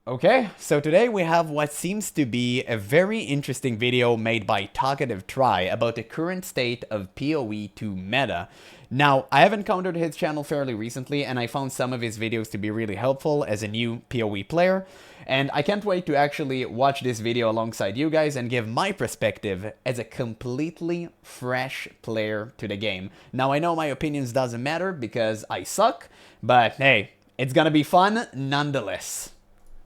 Okay, so today we have what seems to be a very interesting video made by Talkative Try about the current state of PoE 2 meta. Now, I have encountered his channel fairly recently, and I found some of his videos to be really helpful as a new PoE player, and I can't wait to actually watch this video alongside you guys and give my perspective as a completely fresh player to the game. Now, I know my opinions doesn't matter because I suck, but hey, it's gonna be fun nonetheless.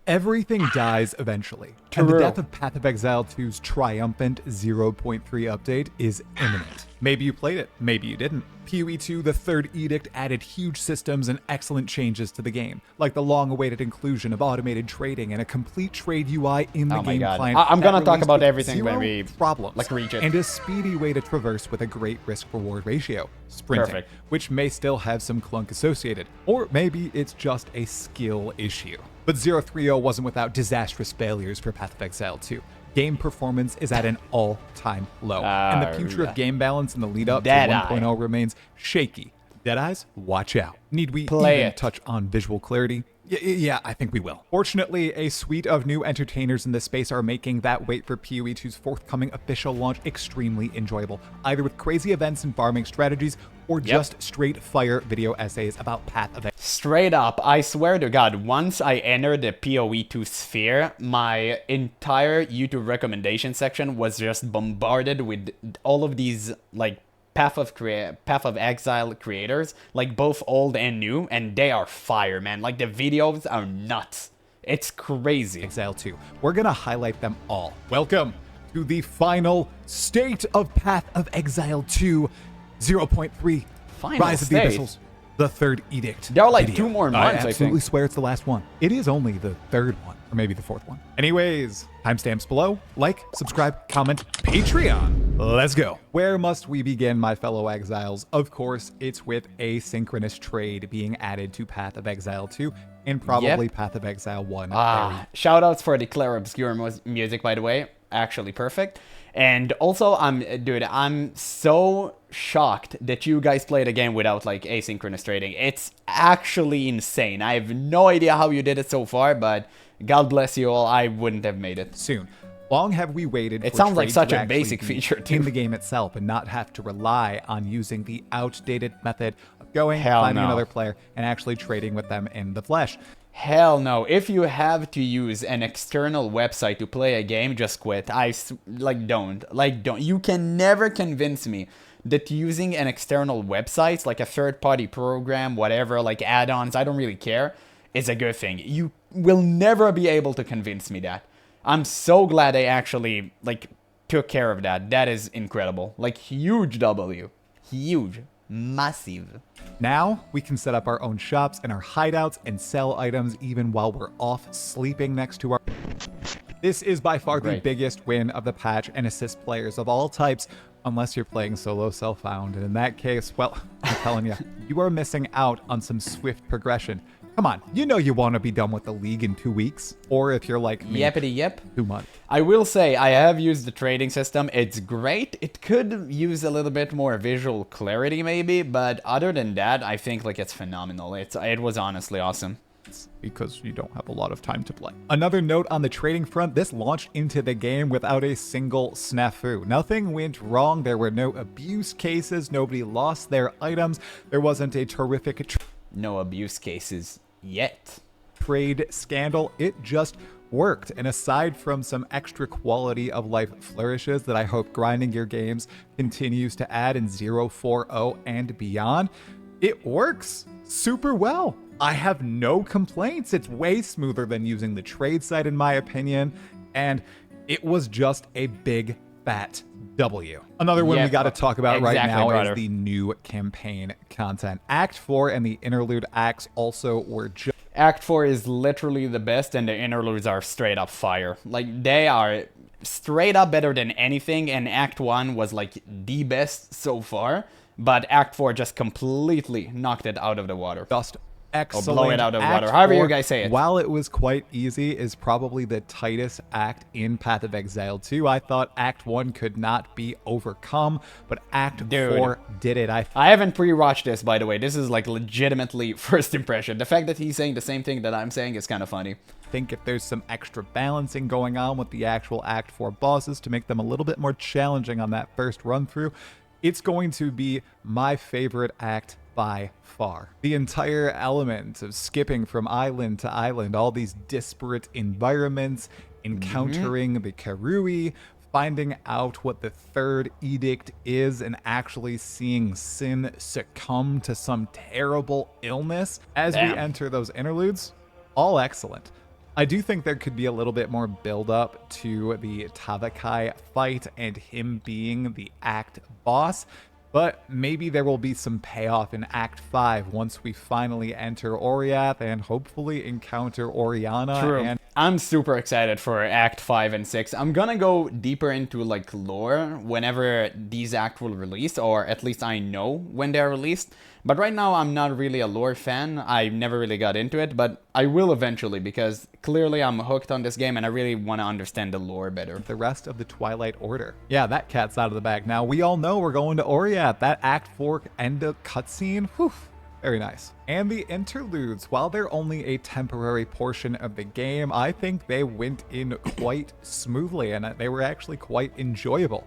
Everything dies eventually, and the death of Path of Exile 2's triumphant 0.3 update is imminent. Maybe you played it, maybe you didn't. PoE 2, the third edict, added huge systems and excellent changes to the game, like the long-awaited inclusion of automated trading and a complete trade UI in the game client. I'm gonna talk about everything when we problems, reach it. And a speedy way to traverse with a great risk-reward ratio, sprinting, which may still have some clunk associated, or maybe it's just a skill issue. But 0.3.0 wasn't without disastrous failures for Path of Exile 2. Game performance is at an all-time low, and the future of game balance in the lead-up to 1.0 remains shaky. Deadeyes, watch out. Need we even touch on visual clarity? Yeah, I think we will. Fortunately, a suite of new entertainers in this space are making that wait for PoE 2's forthcoming official launch extremely enjoyable, either with crazy events and farming strategies, or just straight fire video essays about Path of Exile. Straight up, I swear to God, once I entered the PoE 2 sphere, my entire YouTube recommendation section was just bombarded with all of these, like, Path of Exile creators, like both old and new, and they are fire, man. Like, the videos are nuts. It's crazy. Exile 2. We're gonna highlight them all. Welcome to the final state of Path of Exile 2 0.3. Rise of the Abyssals. The third edict. There are like 2 more months, I absolutely swear it's the last one. It is only the third one, or maybe the fourth one. Anyways, timestamps below. Like, subscribe, comment, Patreon. Let's go. Where must we begin, my fellow exiles? Of course, it's with Asynchronous trade being added to Path of Exile 2 and probably Path of Exile 1. Shoutouts for the Claire Obscure music, by the way. Actually perfect. And also, I'm so shocked that you guys play the game without, like, asynchronous trading. It's actually insane. I have no idea how you did it so far, but God bless you all. I wouldn't have made it. Soon. Long have we waited It sounds like such a basic feature, too. In the game itself and not have to rely on using the outdated method of going, finding another player, and actually trading with them in the flesh. Hell no. If you have to use an external website to play a game, just quit. Don't. You can never convince me that using an external website, like a third-party program, whatever, like add-ons, I don't really care, is a good thing. You will never be able to convince me that. I'm so glad they actually, like, took care of that. That is incredible. Like, huge W. Huge. Massive. Now, we can set up our own shops and our hideouts and sell items even while we're off sleeping next to our... This is by far the biggest win of the patch and assist players of all types, unless you're playing solo self-found. And in that case, well, I'm telling you, you are missing out on some swift progression. Come on, you know you want to be done with the league in 2 weeks. Or if you're like me, Yepity yep. 2 months. I will say, I have used the trading system. It's great. It could use a little bit more visual clarity maybe, but other than that, I think like it's phenomenal. It was honestly awesome. Because you don't have a lot of time to play. Another note on the trading front, this launched into the game without a single snafu. Nothing went wrong. There were no abuse cases. Nobody lost their items. There wasn't a terrific... No abuse cases yet. Trade scandal. It just worked. And aside from some extra quality of life flourishes that I hope grinding your games continues to add in 0.4.0 and beyond, it works super well. I have no complaints. It's way smoother than using the trade site in my opinion. And it was just a big fat W. Another one we got to talk about right now is the new campaign content. Act 4 and the interlude acts also were just... Act 4 is literally the best, and the interludes are straight up fire. Like, they are straight up better than anything, and Act 1 was like the best so far, but Act 4 just completely knocked it out of the water. Just excellent. Or blow it out of water, however you guys say it. While it was quite easy, is probably the tightest act in Path of Exile 2. I thought Act 1 could not be overcome, but Act 4 did it. I haven't pre-watched this, by the way. This is like legitimately first impression. The fact that he's saying the same thing that I'm saying is kind of funny. think if there's some extra balancing going on with the actual Act 4 bosses to make them a little bit more challenging on that first run through, it's going to be my favorite act by far. The entire element of skipping from island to island, all these disparate environments, encountering the Karui, finding out what the third edict is, and actually seeing Sin succumb to some terrible illness as we enter those interludes, all excellent. I do think there could be a little bit more build up to the Tavakai fight and him being the act boss, but maybe there will be some payoff in Act 5 once we finally enter Oriath and hopefully encounter Oriana. True. And I'm super excited for Act 5 and 6. I'm gonna go deeper into like lore whenever these acts will release, or at least I know when they're released. But right now I'm not really a lore fan. I never really got into it, but I will eventually because clearly I'm hooked on this game and I really want to understand the lore better. The rest of the Twilight Order. Yeah, that cat's out of the bag. Now we all know we're going to Oriath. That Act 4 end of cutscene, whew. Very nice. And the interludes, while they're only a temporary portion of the game, I think they went in quite smoothly and they were actually quite enjoyable.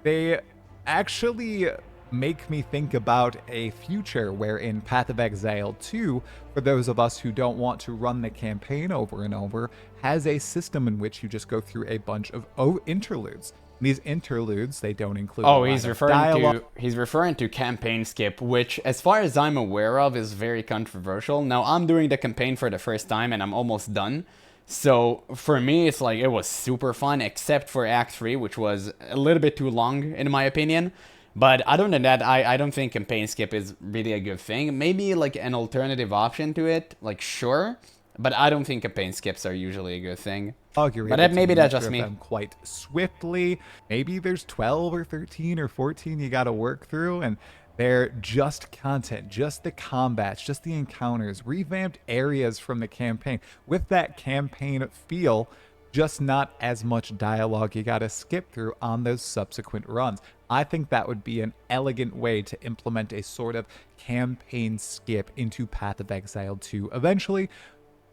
They actually make me think about a future where in Path of Exile 2, for those of us who don't want to run the campaign over and over, has a system in which you just go through a bunch of interludes. These interludes, they don't include he's referring to campaign skip, which as far as I'm aware of is very controversial. Now I'm doing the campaign for the first time and I'm almost done. So for me it's like it was super fun except for Act 3, which was a little bit too long in my opinion. But other than that, I don't think campaign skip is really a good thing. Maybe like an alternative option to it, like sure. But I don't think campaign skips are usually a good thing. But maybe that's just me. Them quite swiftly. Maybe there's 12 or 13 or 14 you got to work through, and they're just content, just the combats, just the encounters, revamped areas from the campaign with that campaign feel, just not as much dialogue you got to skip through on those subsequent runs. I think that would be an elegant way to implement a sort of campaign skip into Path of Exile 2 eventually.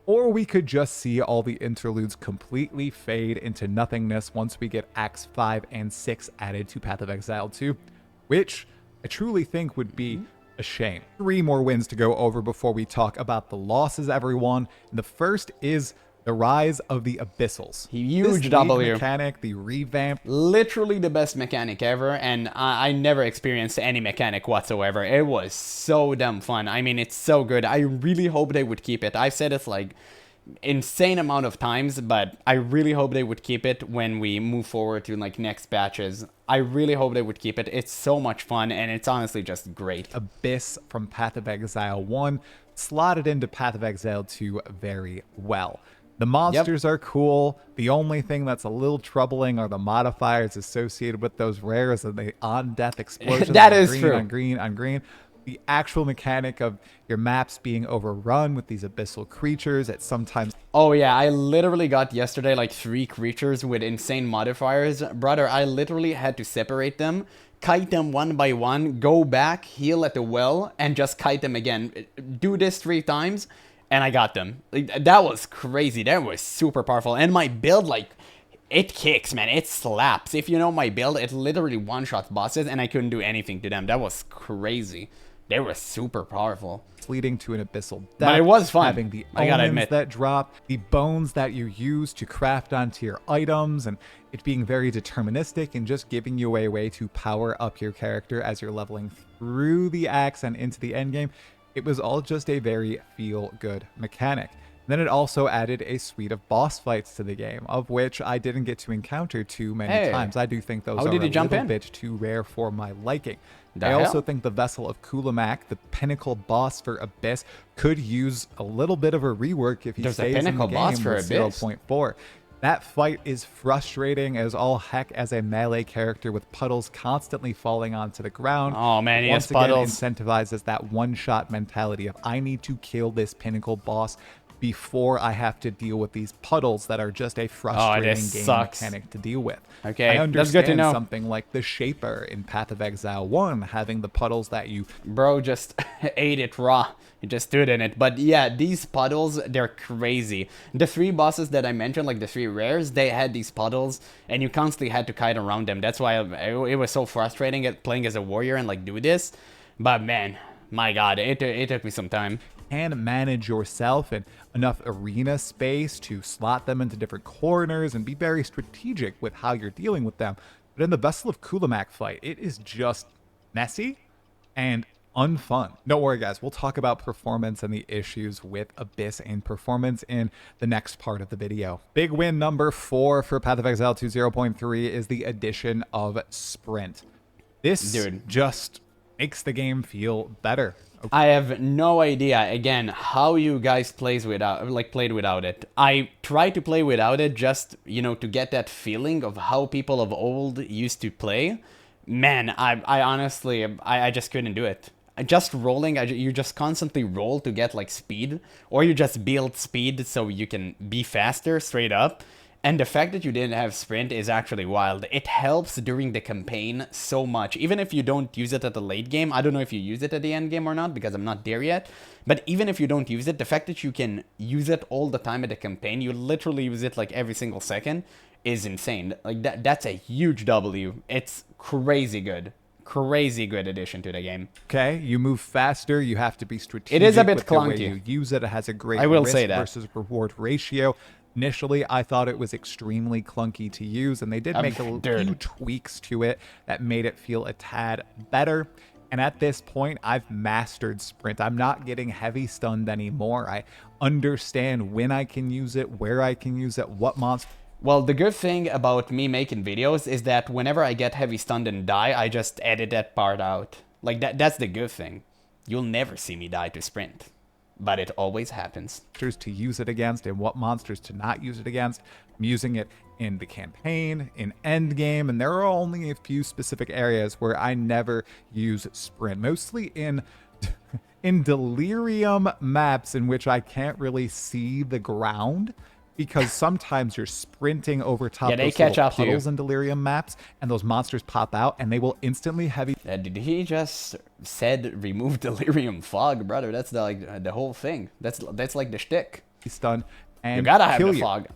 Or we could just see all the interludes completely fade into nothingness once we get Acts 5 and 6 added to Path of Exile 2, which I truly think would be a shame. 3 more wins to go over before we talk about the losses, everyone. And the first is the rise of the Abyssals. Huge W. Mechanic, the revamped. Literally the best mechanic ever, and I never experienced any mechanic whatsoever. It was so damn fun. I mean, it's so good. I really hope they would keep it. I've said it like insane amount of times, but I really hope they would keep it when we move forward to like next batches. I really hope they would keep it. It's so much fun, and it's honestly just great. Abyss from Path of Exile 1 slotted into Path of Exile 2 very well. The monsters are cool. The only thing that's a little troubling are the modifiers associated with those rares and the on-death explosions. That is true. On green, on green. The actual mechanic of your maps being overrun with these abyssal creatures at sometimes. Oh yeah, I literally got yesterday like 3 creatures with insane modifiers. Brother, I literally had to separate them, kite them one by one, go back, heal at the well, and just kite them again. Do this 3 times. And I got them. That was crazy. That was super powerful. And my build, like, it kicks, man. It slaps. If you know my build, it literally one-shots bosses, and I couldn't do anything to them. That was crazy. They were super powerful. Leading to an abyssal death. But it was fun. Having the I gotta admit. that drop, the bones that you use to craft onto your items, and it being very deterministic and just giving you a way to power up your character as you're leveling through the axe and into the endgame. It was all just a very feel-good mechanic. Then it also added a suite of boss fights to the game, of which I didn't get to encounter too many times. I do think those are a little bit too rare for my liking. I also think the Vessel of Kulamak, the pinnacle boss for Abyss, could use a little bit of a rework if he stays in the game with 0.4. That fight is frustrating as all heck as a melee character with puddles constantly falling onto the ground. Oh man, yes, puddles. Once again incentivizes that one-shot mentality of I need to kill this pinnacle boss before I have to deal with these puddles that are just a frustrating game mechanic to deal with. Okay, I understand that's good to know. Something like the Shaper in Path of Exile 1 having the puddles that you... Bro just ate it raw. He just stood in it. But yeah, these puddles, they're crazy. The 3 bosses that I mentioned, like the 3 rares, they had these puddles, and you constantly had to kite around them. That's why it was so frustrating playing as a warrior and like do this. But man, my god, it took me some time. And manage yourself and enough arena space to slot them into different corners and be very strategic with how you're dealing with them. But in the Vessel of Kulamak fight, it is just messy and unfun. Don't worry, guys. We'll talk about performance and the issues with Abyss and performance in the next part of the video. Big win number 4 for Path of Exile 2 0.3 is the addition of Sprint. This just makes the game feel better. Okay. I have no idea, again, how you guys played without it. I tried to play without it just, you know, to get that feeling of how people of old used to play. Man, I honestly, I just couldn't do it. Just rolling, you just constantly roll to get, like, speed. Or you just build speed so you can be faster, straight up. And the fact that you didn't have sprint is actually wild. It helps during the campaign so much. Even if you don't use it at the late game. I don't know if you use it at the end game or not, because I'm not there yet. But even if you don't use it, the fact that you can use it all the time at the campaign, you literally use it like every single second, is insane. Like that's a huge W. It's crazy good. Crazy good addition to the game. Okay, you move faster. You have to be strategic. It is a bit with clunky. The way you use it. It has a great risk versus reward ratio. Initially, I thought it was extremely clunky to use, and they did make a few tweaks to it that made it feel a tad better. And at this point, I've mastered Sprint. I'm not getting heavy stunned anymore. I understand when I can use it, where I can use it, what monster. Well, the good thing about me making videos is that whenever I get heavy stunned and die, I just edit that part out. Like, that's the good thing. You'll never see me die to Sprint. But it always happens. Monsters to use it against and what monsters to not use it against. I'm using it in the campaign, in Endgame, and there are only a few specific areas where I never use Sprint. Mostly in Delirium maps in which I can't really see the ground. Because sometimes you're sprinting over top those little puddles in Delirium maps, and those monsters pop out, and they will instantly heavy. Did he just said remove Delirium fog, brother? That's the whole thing. That's like the shtick. Stun and you gotta have the fog.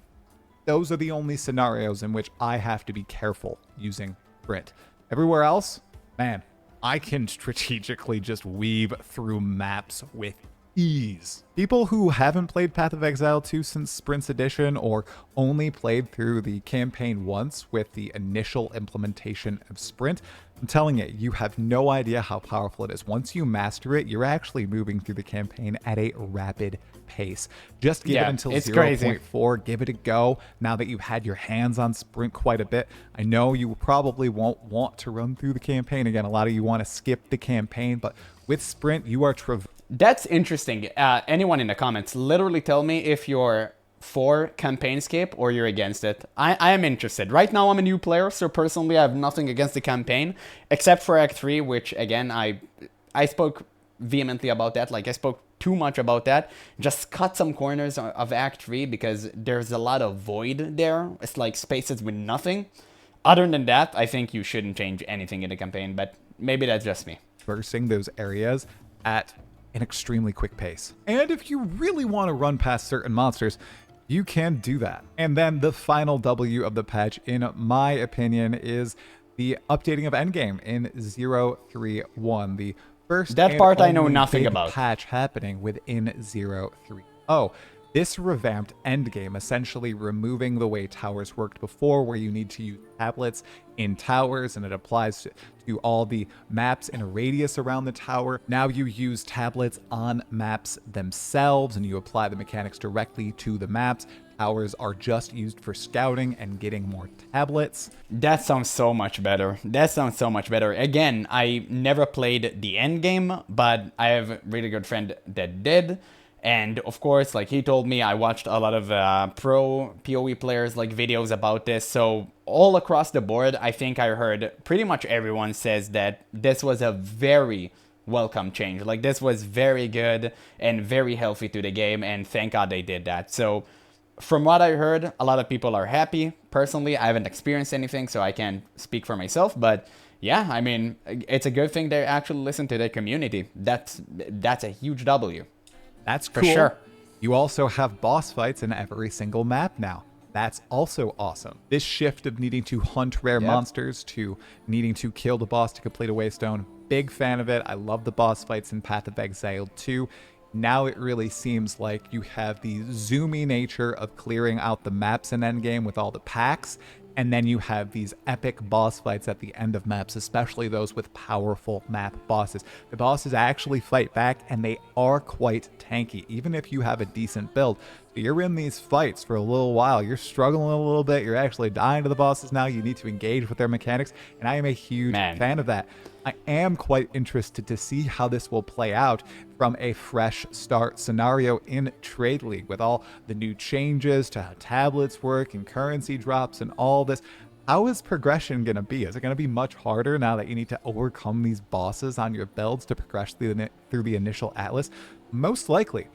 Those are the only scenarios in which I have to be careful using Sprint. Everywhere else, man, I can strategically just weave through maps with ease. People who haven't played Path of Exile 2 since Sprint's edition, or only played through the campaign once with the initial implementation of Sprint, I'm telling you, you have no idea how powerful it is. Once you master it, you're actually moving through the campaign at a rapid pace. Just give it until 0.4, give it a go. Now that you've had your hands on Sprint quite a bit, I know you probably won't want to run through the campaign again. A lot of you want to skip the campaign, but with Sprint, you are That's interesting. Anyone in the comments, literally tell me if you're for campaign skip or you're against it. I am interested. Right now I'm a new player, so personally I have nothing against the campaign, except for Act 3, which again, I spoke vehemently about that. Like I spoke too much about that. Just cut some corners of Act 3 because there's a lot of void there. It's like spaces with nothing. Other than that, I think you shouldn't change anything in the campaign, but maybe that's just me. Traversing those areas at an extremely quick pace. And if you really want to run past certain monsters, you can do that. And then the final W of the patch, in my opinion, is the updating of Endgame in 0.3.1. The first that part I know nothing about. Patch happening within 0.3. This revamped Endgame, essentially removing the way towers worked before, where you need to use tablets in towers, and it applies to all the maps in a radius around the tower. Now you use tablets on maps themselves, and you apply the mechanics directly to the maps. Towers are just used for scouting and getting more tablets. That sounds so much better. That sounds so much better. Again, I never played the Endgame, but I have a really good friend that did. And of course, like he told me, I watched a lot of pro PoE players like videos about this. So all across the board, I think I heard pretty much everyone says that this was a very, welcome change. Like, this was very good and very healthy to the game, and thank God they did that. So from what I heard, a lot of people are happy. Personally, I haven't experienced anything, so I can't speak for myself, but yeah, I mean, it's a good thing they actually listen to their community. That's a huge W. That's For cool. sure. You also have boss fights in every single map now. That's also awesome. This shift of needing to hunt rare monsters to needing to kill the boss to complete a waystone, big fan of it. I love the boss fights in Path of Exile too. Now it really seems like you have the zoomy nature of clearing out the maps in Endgame with all the packs, and then you have these epic boss fights at the end of maps, especially those with powerful map bosses. The bosses actually fight back, and they are quite tanky, even if you have a decent build. So you're in these fights for a little while, you're struggling a little bit, you're actually dying to the bosses now, you need to engage with their mechanics, and I am a huge fan of that. I am quite interested to see how this will play out from a fresh start scenario in Trade League with all the new changes to how tablets work and currency drops and all this. How is progression going to be? Is it going to be much harder now that you need to overcome these bosses on your builds to progress through the initial atlas? Most likely.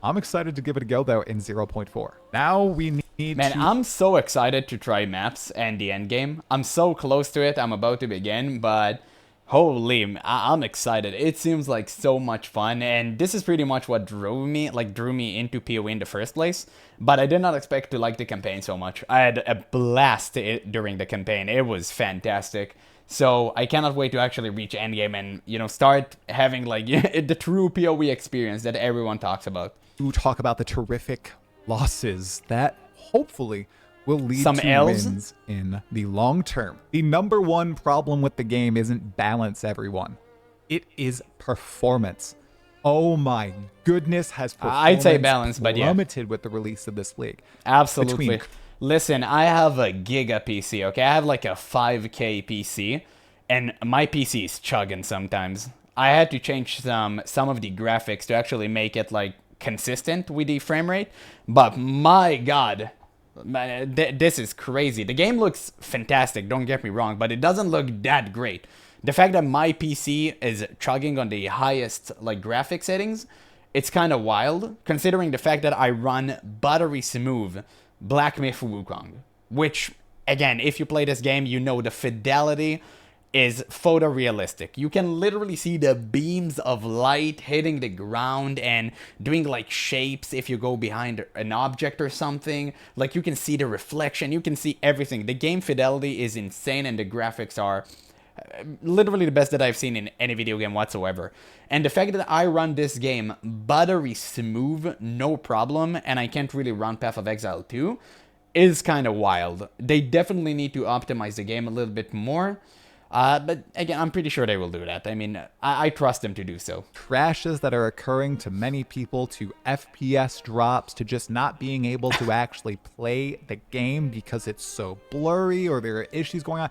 I'm excited to give it a go, though, in 0.4. Now we need I'm so excited to try maps and the end game. I'm so close to it. I'm about to begin, but holy, I'm excited. It seems like so much fun, and this is pretty much what drew me into PoE in the first place. But I did not expect to like the campaign so much. I had a blast during the campaign. It was fantastic. So I cannot wait to actually reach endgame and, you know, start having like the true PoE experience that everyone talks about. To talk about the terrific losses that hopefully will lead Some to L's? wins in the long term. The number one problem with the game isn't balance, everyone. It is performance. Oh my goodness, has performance I'd say balance, but yeah, plummeted with the release of this league. absolutely. Listen, I have a Giga PC, okay? I have like a 5K PC, and my PC is chugging sometimes. I had to change some of the graphics to actually make it like consistent with the frame rate, but my god, this is crazy. The game looks fantastic, don't get me wrong, but it doesn't look that great. The fact that my PC is chugging on the highest like graphic settings, it's kind of wild, considering the fact that I run buttery smooth Black Myth Wukong, which, again, if you play this game, you know the fidelity is photorealistic. You can literally see the beams of light hitting the ground and doing like shapes if you go behind an object or something. Like, you can see the reflection, you can see everything. The game fidelity is insane, and the graphics are literally the best that I've seen in any video game whatsoever. And the fact that I run this game buttery smooth, no problem, and I can't really run Path of Exile 2 is kind of wild. They definitely need to optimize the game a little bit more. But again, I'm pretty sure they will do that. I mean, I trust them to do so. Crashes that are occurring to many people, to FPS drops, to just not being able to actually play the game because it's so blurry or there are issues going on.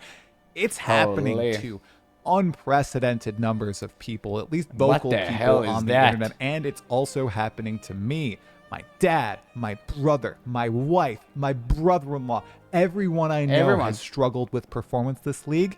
It's happening to unprecedented numbers of people, at least vocal people on the internet, and it's also happening to me. My dad, my brother, my wife, my brother-in-law, everyone I know has struggled with performance this league,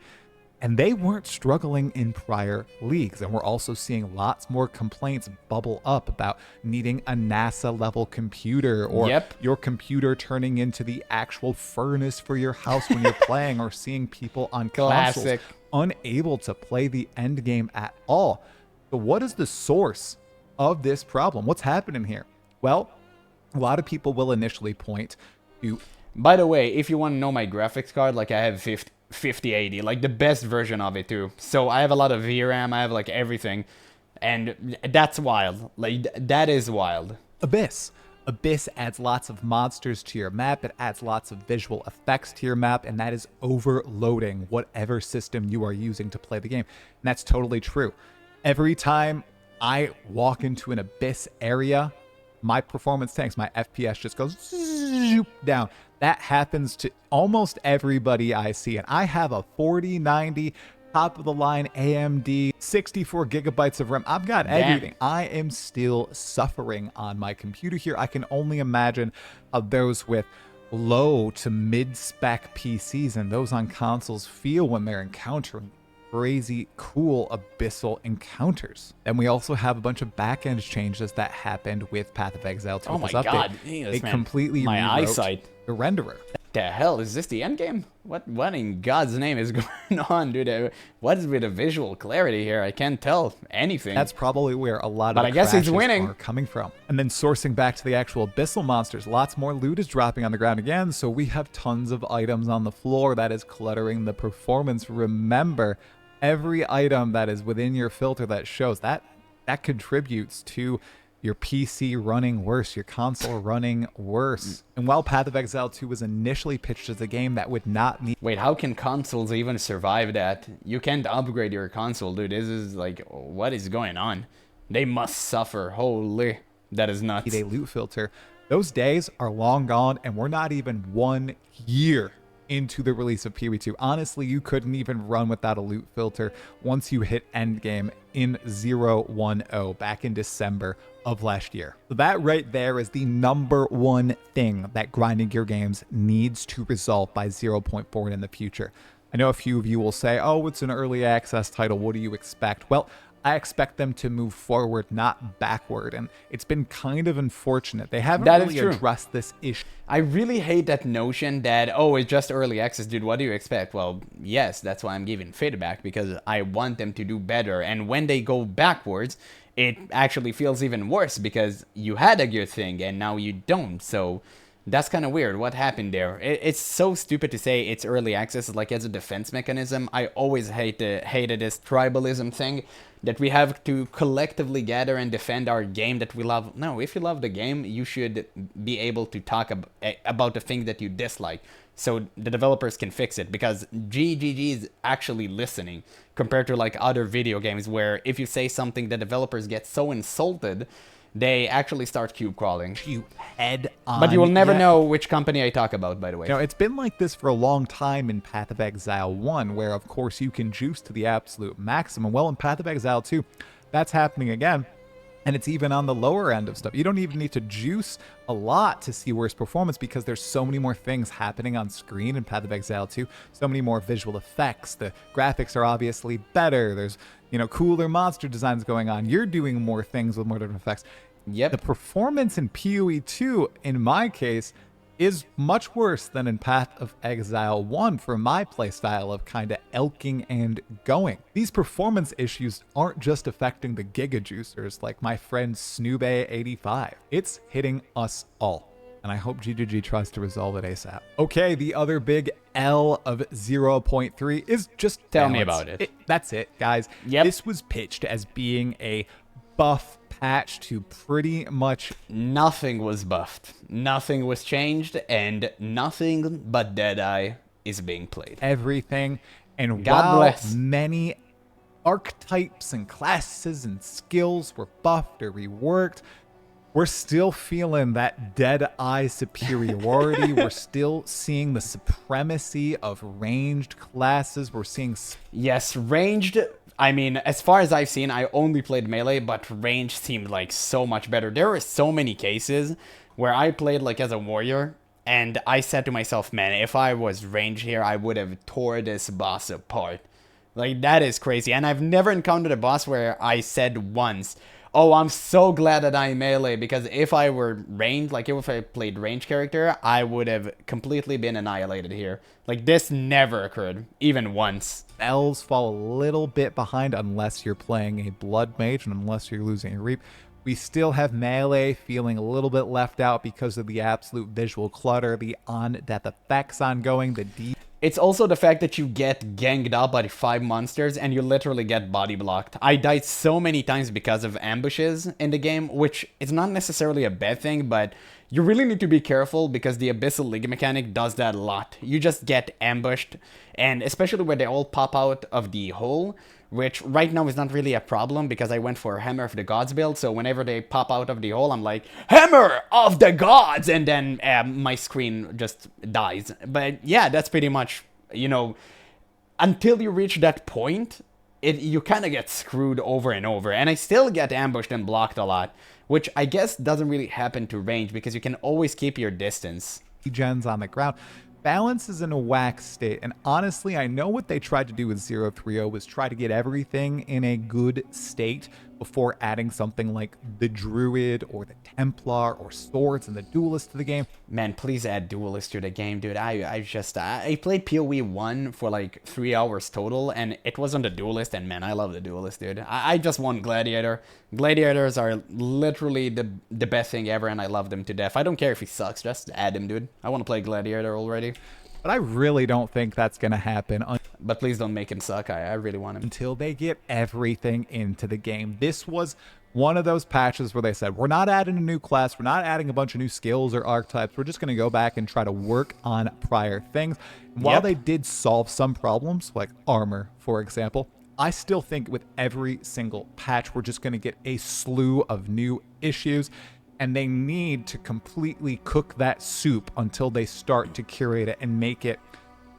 and they weren't struggling in prior leagues. And we're also seeing lots more complaints bubble up about needing a NASA-level computer, or your computer turning into the actual furnace for your house when you're playing, or seeing people on consoles unable to play the end game at all. So what is the source of this problem? What's happening here? Well, a lot of people will initially point to... By the way, if you want to know my graphics card, like, I have 5080, like the best version of it too. So I have a lot of VRAM, I have like everything, and that's wild. Like, that is wild. Abyss adds lots of monsters to your map, it adds lots of visual effects to your map, and that is overloading whatever system you are using to play the game. And that's totally true. Every time I walk into an Abyss area, my performance tanks, my FPS just goes down. That happens to almost everybody I see. And I have a 4090 top of the line AMD, 64 gigabytes of RAM. I've got everything. I am still suffering on my computer here. I can only imagine how those with low to mid-spec PCs and those on consoles feel when they're encountering crazy cool abyssal encounters. And we also have a bunch of back-end changes that happened with Path of Exile 2. Oh my god, They completely my rewrote eyesight. the renderer. The hell is this, the Endgame? What in God's name is going on, dude? What is with the visual clarity here? I can't tell anything. That's probably where a lot of but the I guess he's crashes winning. are coming from. And then sourcing back to the actual abyssal monsters, lots more loot is dropping on the ground again, so we have tons of items on the floor that is cluttering the performance. Remember, every item that is within your filter that shows that contributes to your PC running worse, your console running worse. And while Path of Exile 2 was initially pitched as a game that would not need... Wait, how can consoles even survive that? You can't upgrade your console, dude. This is like, what is going on? They must suffer. Holy, that is nuts. ...a loot filter. Those days are long gone, and we're not even 1 year into the release of PoE 2. Honestly, you couldn't even run without a loot filter once you hit Endgame in 0.10 back in December of last year. So that right there is the #1 thing that grinding gear games needs to resolve by 0.4 in the future. I know a few of you will say, oh, it's an early access title, what do you expect? Well, I expect them to move forward, not backward, and it's been kind of unfortunate. They haven't really addressed this issue. I really hate that notion that, oh, it's just early access, dude, what do you expect? Well, yes, that's why I'm giving feedback, because I want them to do better, and when they go backwards, it actually feels even worse, because you had a good thing, and now you don't, so... That's kind of weird. What happened there? It's so stupid to say it's early access, like as a defense mechanism. I always hated this tribalism thing that we have to collectively gather and defend our game that we love. No, if you love the game, you should be able to talk about the thing that you dislike so the developers can fix it, because GGG is actually listening compared to like other video games where if you say something, the developers get so insulted they actually start cube crawling. You head on. But you will never know which company I talk about, by the way. You know, it's been like this for a long time in Path of Exile 1, where of course you can juice to the absolute maximum. Well, in Path of Exile 2, that's happening again. And it's even on the lower end of stuff. You don't even need to juice a lot to see worse performance, because there's so many more things happening on screen in Path of Exile 2. So many more visual effects. The graphics are obviously better. There's, you know, cooler monster designs going on. You're doing more things with more different effects. Yep. The performance in PoE 2, in my case, is much worse than in Path of Exile 1 for my playstyle of kind of elking and going. These performance issues aren't just affecting the Giga Juicers like my friend Snoobay85. It's hitting us all. And I hope GGG tries to resolve it ASAP. Okay, the other big L of 0.3 is just Tell balance. me about it. That's it, guys. Yep. This was pitched as being a buff patch to pretty much... Nothing was buffed, nothing was changed, and nothing but Deadeye is being played. Everything. And God while bless. many archetypes and classes and skills were buffed or reworked, we're still feeling that Deadeye superiority. We're still seeing the supremacy of ranged classes. We're seeing... Yes, ranged... I mean, as far as I've seen, I only played melee, but range seemed like so much better. There were so many cases where I played like as a warrior, and I said to myself, man, if I was range here, I would have tore this boss apart. Like, that is crazy. And I've never encountered a boss where I said once, oh, I'm so glad that I'm melee, because if I were ranged, like if I played range character, I would have completely been annihilated here. Like, this never occurred, even once. Elves fall a little bit behind unless you're playing a Blood Mage and unless you're losing a Reap. We still have melee feeling a little bit left out because of the absolute visual clutter, the on-death effects ongoing, the deep... It's also the fact that you get ganged up by 5 monsters and you literally get body blocked. I died so many times because of ambushes in the game, which is not necessarily a bad thing, but you really need to be careful because the Abyssal League mechanic does that a lot. You just get ambushed, and especially where they all pop out of the hole, which right now is not really a problem because I went for Hammer of the Gods build, so whenever they pop out of the hole, I'm like, Hammer of the Gods! And then my screen just dies. But yeah, that's pretty much, you know, until you reach that point, you kind of get screwed over and over. And I still get ambushed and blocked a lot, which I guess doesn't really happen to range because you can always keep your distance. Gens on the ground. balance is in a whack state. And honestly, I know what they tried to do with 030 was try to get everything in a good state before adding something like the Druid or the Templar or Swords and the Duelist to the game. Man, please add Duelist to the game, dude. I played PoE 1 for like 3 hours total, and it was on the Duelist, and man, I love the Duelist, dude. I just want Gladiator. Gladiators are literally the best thing ever, and I love them to death. I don't care if he sucks, just add him, dude. I want to play Gladiator already. But I really don't think that's going to happen. But please don't make him suck. I really want him. Until they get everything into the game. This was one of those patches where they said, we're not adding a new class. We're not adding a bunch of new skills or archetypes. We're just going to go back and try to work on prior things. While they did solve some problems, like armor, for example, I still think with every single patch, we're just going to get a slew of new issues. And they need to completely cook that soup until they start to curate it and make it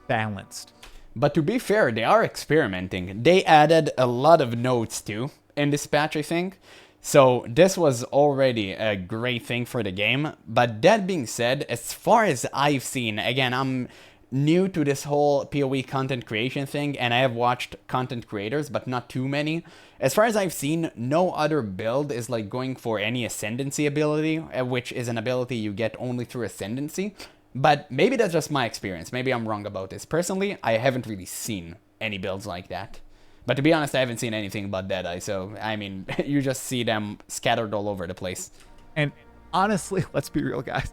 balanced. But to be fair, they are experimenting. They added a lot of nodes too in this patch, I think. So this was already a great thing for the game. But that being said, as far as I've seen, again, I'm new to this whole PoE content creation thing, and I have watched content creators, but not too many. As far as I've seen, no other build is like going for any Ascendancy ability, which is an ability you get only through Ascendancy. But maybe that's just my experience. Maybe I'm wrong about this. Personally, I haven't really seen any builds like that. But to be honest, I haven't seen anything but Deadeye, so, I mean, you just see them scattered all over the place. And honestly, let's be real, guys.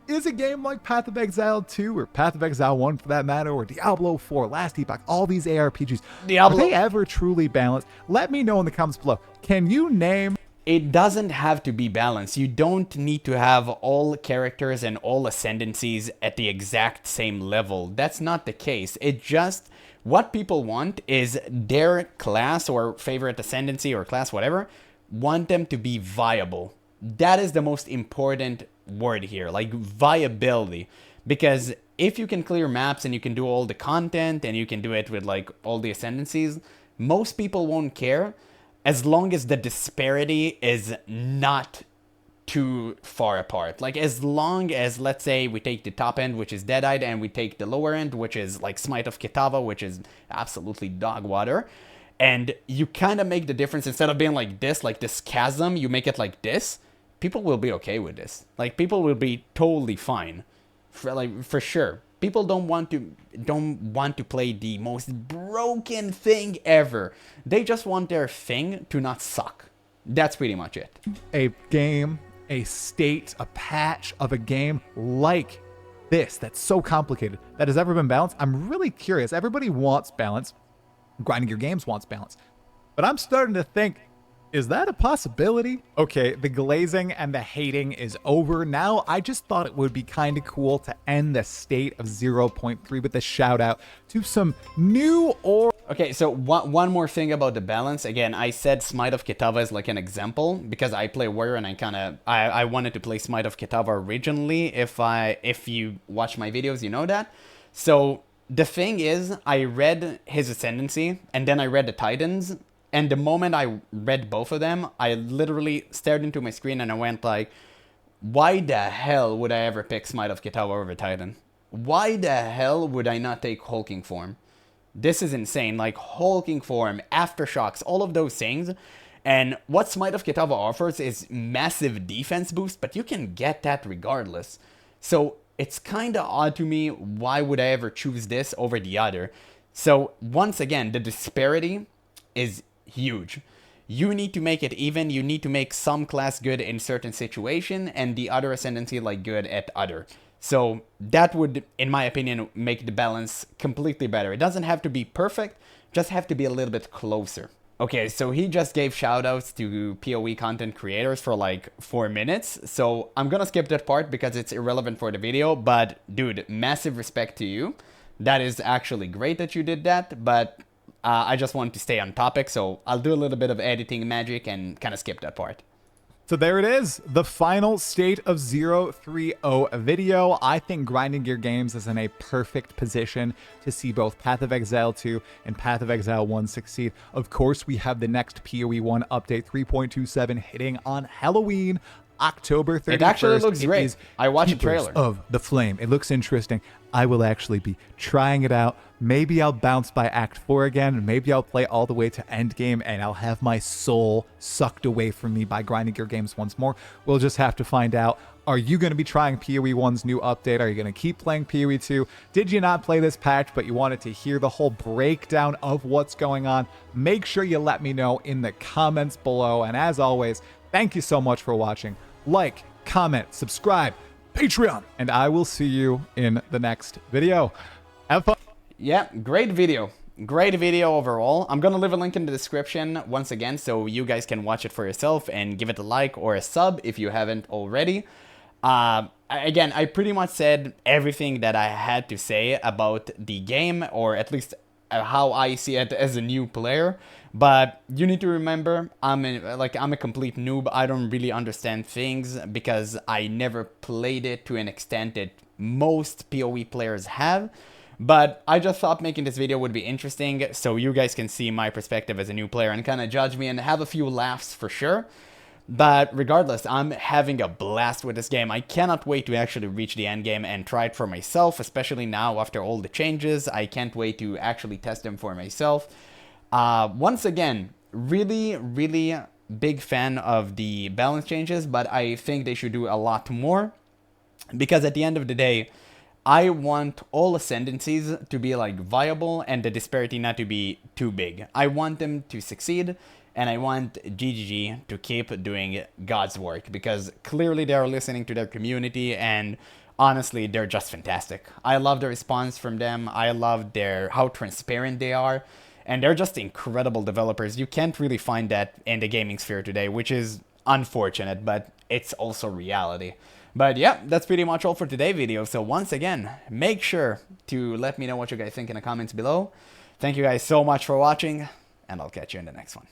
Is a game like Path of Exile 2 or Path of Exile 1 for that matter, or Diablo 4, Last Epoch, all these ARPGs, are they ever truly balanced? Let me know in the comments below. Can you name... It doesn't have to be balanced. You don't need to have all characters and all ascendancies at the exact same level. That's not the case. It just... What people want is their class or favorite ascendancy or class, whatever, want them to be viable. That is the most important word here, like viability. Because if you can clear maps and you can do all the content and you can do it with like all the ascendancies, most people won't care as long as the disparity is not too far apart. Like as long as, let's say, we take the top end, which is Dead-Eyed, and we take the lower end, which is like Smite of Kitava, which is absolutely dog water, and you kind of make the difference. Instead of being like this chasm, you make it like this, people will be okay with this. Like people will be totally fine, for sure. People don't want to play the most broken thing ever. They just want their thing to not suck. That's pretty much it. A game, a state, a patch of a game like this that's so complicated that has ever been balanced. I'm really curious. Everybody wants balance. Grinding Gear Games wants balance. But I'm starting to think, is that a possibility? Okay, the glazing and the hating is over. Now, I just thought it would be kind of cool to end the state of 0.3 with a shout out to some new or... Okay, so one more thing about the balance. Again, I said Smite of Kitava is like an example because I play Warrior and I wanted to play Smite of Kitava originally. If you watch my videos, you know that. So the thing is, I read his Ascendancy and then I read the Titans. And the moment I read both of them, I literally stared into my screen and I went like, why the hell would I ever pick Smite of Kitava over Titan? Why the hell would I not take Hulking Form? This is insane. Like Hulking Form, Aftershocks, all of those things. And what Smite of Kitava offers is massive defense boost, but you can get that regardless. So it's kind of odd to me, why would I ever choose this over the other? So once again, the disparity is huge. You need to make it even. You need to make some class good in certain situation and the other ascendancy like good at other. So that would, in my opinion, make the balance completely better. It doesn't have to be perfect, just have to be a little bit closer. Okay, so he just gave shoutouts to PoE content creators for like 4 minutes. So I'm gonna skip that part because it's irrelevant for the video. But dude, massive respect to you. That is actually great that you did that, but I just want to stay on topic, so I'll do a little bit of editing magic and kind of skip that part. So there it is, the final state of 030 video. I think Grinding Gear Games is in a perfect position to see both Path of Exile 2 and Path of Exile 1 succeed. Of course, we have the next PoE 1 update 3.27 hitting on Halloween. October 31st. It actually looks great. Is I watched the Keepers trailer. of the Flame. It looks interesting. I will actually be trying it out. Maybe I'll bounce by Act 4 again. Maybe I'll play all the way to Endgame, and I'll have my soul sucked away from me by grinding your games once more. We'll just have to find out. Are you going to be trying PoE 1's new update? Are you going to keep playing PoE 2? Did you not play this patch, but you wanted to hear the whole breakdown of what's going on? Make sure you let me know in the comments below. And as always, thank you so much for watching. Like, comment, subscribe, Patreon, and I will see you in the next video. Have fun. Yeah, great video. Great video overall. I'm gonna leave a link in the description once again so you guys can watch it for yourself and give it a like or a sub if you haven't already. Again, I pretty much said everything that I had to say about the game, or at least how I see it as a new player. But you need to remember, I'm a complete noob. I don't really understand things because I never played it to an extent that most PoE players have. But I just thought making this video would be interesting so you guys can see my perspective as a new player and kind of judge me and have a few laughs for sure. But regardless, I'm having a blast with this game. I cannot wait to actually reach the end game and try it for myself, especially now after all the changes. I can't wait to actually test them for myself. Once again, really big fan of the balance changes, but I think they should do a lot more. Because at the end of the day, I want all ascendancies to be like viable and the disparity not to be too big. I want them to succeed. And I want GGG to keep doing God's work because clearly they are listening to their community and honestly, they're just fantastic. I love the response from them. I love how transparent they are. And they're just incredible developers. You can't really find that in the gaming sphere today, which is unfortunate, but it's also reality. But yeah, that's pretty much all for today's video. So once again, make sure to let me know what you guys think in the comments below. Thank you guys so much for watching, and I'll catch you in the next one.